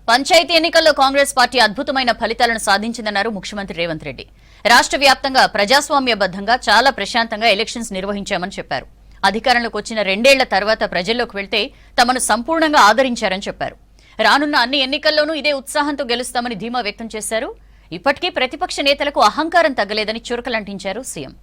పంచాయతీ ఎన్నికల్లో కాంగ్రెస్ పార్టీ అద్భుతమైన ఫలితాలను సాధించిందన్నారు ముఖ్యమంత్రి రేవంత్ రెడ్డి. రాష్ట్ర వ్యాప్తంగా ప్రజాస్వామ్యబద్ధంగా చాలా ప్రశాంతంగా ఎలక్షన్స్ నిర్వహించామని చెప్పారు. అధికారంలోకి వచ్చిన 2 ఏళ్ల తర్వాత ప్రజల్లోకి వెళ్తే తమను సంపూర్ణంగా ఆదరించారని చెప్పారు. రానున్న అన్ని ఎన్నికల్లోనూ ఇదే ఉత్సాహంతో గెలుస్తామని ధీమా వ్యక్తం చేశారు. ఇప్పటికీ ప్రతిపక్ష నేతలకు అహంకారం తగ్గలేదని చురకలంటించారు సీఎం.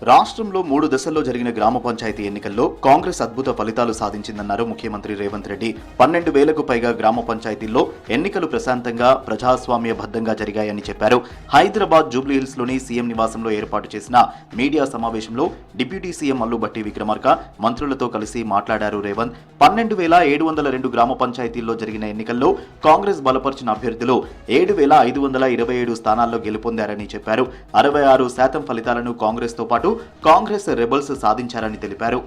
రాష్ట్రంలో 3 దశల్లో జరిగిన గ్రామ పంచాయతీ ఎన్నికల్లో కాంగ్రెస్ అద్భుత ఫలితాలు సాధించిందన్నారు ముఖ్యమంత్రి రేవంత్ రెడ్డి. 12,000కు పైగా గ్రామ పంచాయతీల్లో ఎన్నికలు ప్రశాంతంగా ప్రజాస్వామ్యబద్ధంగా జరిగాయని చెప్పారు. హైదరాబాద్ జూబ్లీహిల్స్ లోని సీఎం నివాసంలో ఏర్పాటు చేసిన మీడియా సమావేశంలో డిప్యూటీ సీఎం మల్లుభట్టి విక్రమార్క మంత్రులతో కలిసి మాట్లాడారు రేవంత్. 12,702 గ్రామ పంచాయతీల్లో జరిగిన ఎన్నికల్లో కాంగ్రెస్ బలపరిచిన అభ్యర్థులు 7,527 స్థానాల్లో గెలుపొందారని చెప్పారు. 66% ఫలితాలను కాంగ్రెస్ తో పాటు కాంగ్రెస్ రెబల్స్ సాధించారని తెలిపారు.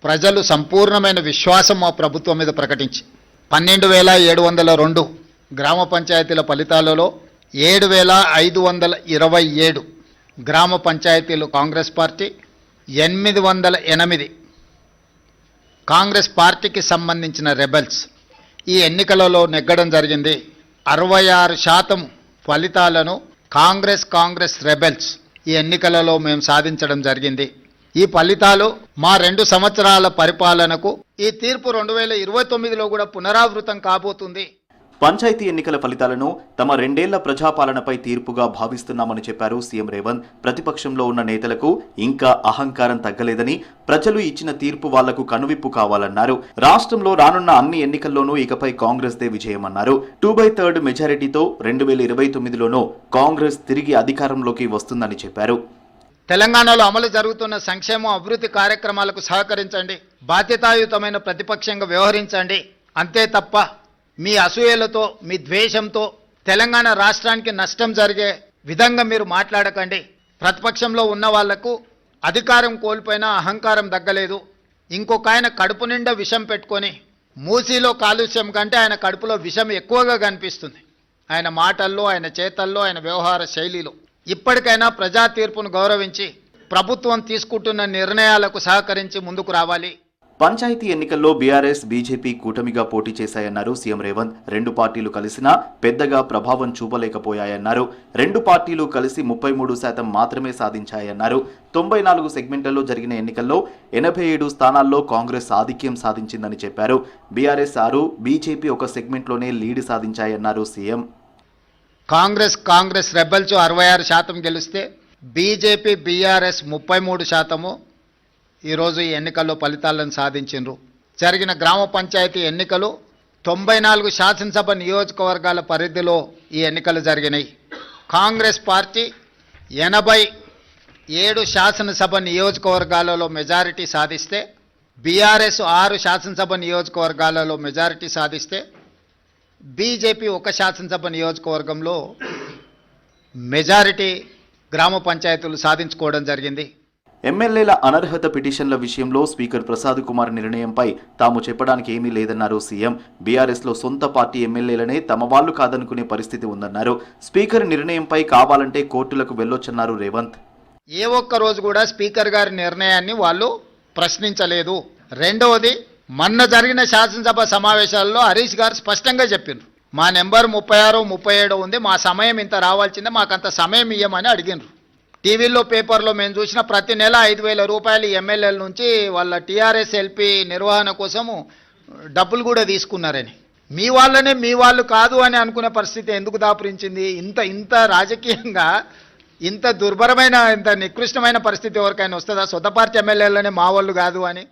ప్రజలు సంపూర్ణమైన విశ్వాసం మా ప్రభుత్వం మీద ప్రకటించి 12,702 గ్రామ పంచాయతీల ఫలితాలలో 7,527 గ్రామ పంచాయతీలు కాంగ్రెస్ పార్టీ, 808 కాంగ్రెస్ పార్టీకి సంబంధించిన రెబల్స్ ఈ ఎన్నికలలో నెగ్గడం జరిగింది. 66% ఫలితాలను కాంగ్రెస్ రెబల్స్ ఈ ఎన్నికలలో మేము సాధించడం జరిగింది. ఈ ఫలితాలు మా 2 సంవత్సరాల పరిపాలనకు, ఈ తీర్పు 2029లో కూడా పునరావృతం కాబోతుంది. పంచాయతీ ఎన్నికల ఫలితాలను తమ 2 ఏళ్ల ప్రజాపాలనపై తీర్పుగా భావిస్తున్నామని చెప్పారు సీఎం రేవంత్. ప్రతిపక్షంలో ఉన్న నేతలకు ఇంకా అహంకారం తగ్గలేదని, ప్రజలు ఇచ్చిన తీర్పు వాళ్లకు కనువిప్పు కావాలన్నారు. రాష్ట్రంలో రానున్న అన్ని ఎన్నికల్లోనూ ఇకపై కాంగ్రెస్ దే విజయమన్నారు. 2/3 మెజారిటీతో 2029లోనూ కాంగ్రెస్ తిరిగి అధికారంలోకి వస్తుందని చెప్పారు. తెలంగాణలో అమలు జరుగుతున్న సంక్షేమ అభివృద్ధి కార్యక్రమాలకు సహకరించండి, బాధ్యతాయుతమైన ప్రతిపక్షంగా వ్యవహరించండి. అంతే తప్ప మీ అసూయలతో, మీ ద్వేషంతో తెలంగాణ రాష్ట్రానికి నష్టం జరిగే విధంగా మీరు మాట్లాడకండి. ప్రతిపక్షంలో ఉన్న వాళ్లకు అధికారం కోల్పోయినా అహంకారం తగ్గలేదు. ఇంకొక ఆయన కడుపు నిండా విషం పెట్టుకొని, మూసీలో కాలుష్యం కంటే ఆయన కడుపులో విషం ఎక్కువగా కనిపిస్తుంది. ఆయన మాటల్లో, ఆయన చేతల్లో, ఆయన వ్యవహార శైలిలో. ఇప్పటికైనా ప్రజా తీర్పును గౌరవించి ప్రభుత్వం తీసుకుంటున్న నిర్ణయాలకు సహకరించి ముందుకు రావాలి. పంచాయతీ ఎన్నికల్లో బీఆర్ఎస్, బీజేపీ కూటమిగా పోటీ చేశాయన్నారు సీఎం రేవంత్. 2 పార్టీలు కలిసినా పెద్దగా ప్రభావం చూపలేకపోయాయన్నారు. 2 పార్టీలు కలిసి 33% మాత్రమే సాధించాయన్నారు. 94 సెగ్మెంట్లలో జరిగిన ఎన్నికల్లో 87 స్థానాల్లో కాంగ్రెస్ ఆధిక్యం సాధించిందని చెప్పారు. బీఆర్ఎస్ 6, బీజేపీ 1 సెగ్మెంట్లోనే లీడ్ సాధించాయన్నారు సీఎం. కాంగ్రెస్ రెబల్స్ 66% గెలిస్తే బీజేపీ, బీఆర్ఎస్ 33% ఈరోజు ఈ ఎన్నికల్లో ఫలితాలను సాధించారు. జరిగిన గ్రామ పంచాయతీ ఎన్నికలు 94 శాసనసభ నియోజకవర్గాల పరిధిలో ఈ ఎన్నికలు జరిగినాయి. కాంగ్రెస్ పార్టీ 87 శాసనసభ నియోజకవర్గాలలో మెజారిటీ సాధిస్తే, బీఆర్ఎస్ 6 శాసనసభ నియోజకవర్గాలలో మెజారిటీ సాధిస్తే, బీజేపీ 1 శాసనసభ నియోజకవర్గంలో మెజారిటీ గ్రామ పంచాయతీలు సాధించుకోవడం జరిగింది. ఎమ్మెల్యేల అనర్హత పిటిషన్ల విషయంలో స్పీకర్ ప్రసాద్ కుమార్ నిర్ణయంపై తాము చెప్పడానికి ఏమీ లేదన్నారు సీఎం. బీఆర్ఎస్లో సొంత పార్టీ ఎమ్మెల్యేలనే తమ వాళ్లు కాదనుకునే పరిస్థితి ఉందన్నారు. స్పీకర్ నిర్ణయంపై కావాలంటే కోర్టులకు వెళ్లొచ్చన్నారు రేవంత్. ఏ ఒక్క రోజు కూడా స్పీకర్ గారి నిర్ణయాన్ని వాళ్ళు ప్రశ్నించలేదు. రెండవది, మొన్న జరిగిన శాసనసభ సమావేశాల్లో హరీష్ గారు స్పష్టంగా చెప్పారు, మా నెంబర్ 36, 37 ఉంది, మా సమయం ఇంత రావాల్సిందే, మాకంత సమయం ఇయ్యమని అడిగినారు. టీవీలో, పేపర్లో మేము చూసిన ప్రతి నెల 5,000 రూపాయలు ఎమ్మెల్యేల నుంచి వాళ్ళ టీఆర్ఎస్ ఎల్పీ నిర్వహణ కోసము డబ్బులు కూడా తీసుకున్నారని. మీ వాళ్ళనే మీ వాళ్ళు కాదు అని అనుకునే పరిస్థితి ఎందుకు దాపురించింది? ఇంత రాజకీయంగా ఇంత దుర్భరమైన, ఇంత నికృష్టమైన పరిస్థితి ఎవరికైనా వస్తుందా? సొంత పార్టీ ఎమ్మెల్యేలనే మా వాళ్ళు కాదు అని.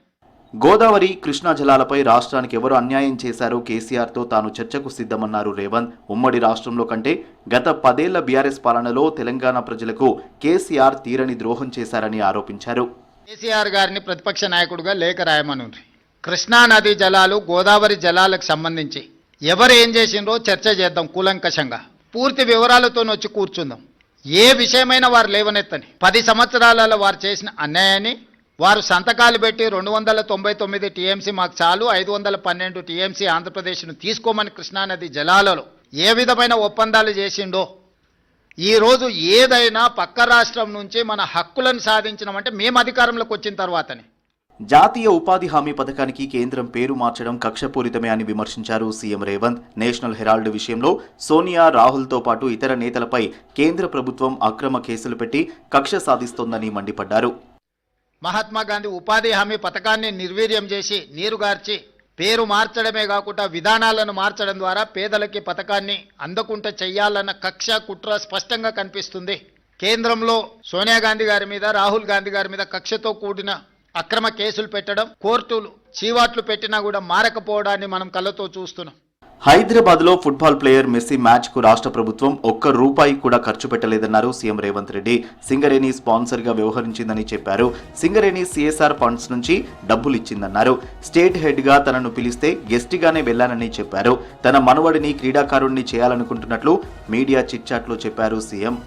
గోదావరి, కృష్ణా జలాలపై రాష్ట్రానికి ఎవరు అన్యాయం చేశారో కేసీఆర్తో తాను చర్చకు సిద్ధమన్నారు రేవంత్. ఉమ్మడి రాష్ట్రంలో కంటే గత 10 ఏళ్ల బీఆర్ఎస్ పాలనలో తెలంగాణ ప్రజలకు కేసీఆర్ తీరని ద్రోహం చేశారని ఆరోపించారు. కేసీఆర్ గారిని ప్రతిపక్ష నాయకుడిగా లేఖ రాయమనుంది. కృష్ణా నదీ జలాలు, గోదావరి జలాలకు సంబంధించి ఎవరు ఏం చేసిండ్రో చర్చ చేద్దాం కూలంకషంగా. పూర్తి వివరాలతో వచ్చి కూర్చుందాం. ఏ విషయమైనా వారు లేవనెత్తని 10 సంవత్సరాలలో వారు చేసిన అన్యాయాన్ని, వారు సంతకాలు పెట్టి 299 టీఎంసీ మాకు చాలు, 512 టీఎంసీ ఆంధ్రప్రదేశ్ను తీసుకోమని కృష్ణానది జలాలలో ఏ విధమైన ఒప్పందాలు చేసిండో, ఈరోజు ఏదైనా పక్క రాష్ట్రం నుంచి మన హక్కులను సాధించినామంటే మేము అధికారంలోకి వచ్చిన తర్వాతనే. జాతీయ ఉపాధి హామీ పథకానికి కేంద్రం పేరు మార్చడం కక్షపూరితమే అని విమర్శించారు సీఎం రేవంత్. నేషనల్ హెరాల్డ్ విషయంలో సోనియా, రాహుల్తో పాటు ఇతర నేతలపై కేంద్ర ప్రభుత్వం అక్రమ కేసులు పెట్టి కక్ష సాధిస్తోందని మండిపడ్డారు. మహాత్మా గాంధీ ఉపాధి హామీ పథకాన్ని నిర్వీర్యం చేసి నీరుగార్చి పేరు మార్చడమే కాకుండా విధానాలను మార్చడం ద్వారా పేదలకి పథకాన్ని అందకుండా చెయ్యాలన్న కక్ష కుట్ర స్పష్టంగా కనిపిస్తుంది. కేంద్రంలో సోనియా గాంధీ గారి మీద, రాహుల్ గాంధీ గారి మీద కక్షతో కూడిన అక్రమ కేసులు పెట్టడం, కోర్టులు చీవాట్లు పెట్టినా కూడా మారకపోవడాన్ని మనం కళ్ళతో చూస్తున్నాం. హైదరాబాద్లో ఫుట్బాల్ ప్లేయర్ మెస్సీ మ్యాచ్కు రాష్ట్ర ప్రభుత్వం ₹1 కూడా ఖర్చు పెట్టలేదన్నారు సీఎం రేవంత్ రెడ్డి. సింగరేణి స్పాన్సర్గా వ్యవహరించిందని చెప్పారు. సింగరేణి సిఎస్ఆర్ ఫండ్స్ నుంచి డబ్బులు ఇచ్చిందన్నారు. స్టేట్ హెడ్గా తనను పిలిస్తే గెస్ట్గానే వెళ్లానని చెప్పారు. తన మనవడిని క్రీడాకారుణ్ణి చేయాలనుకుంటున్నట్లు మీడియా చిట్చాట్లో చెప్పారు సీఎం.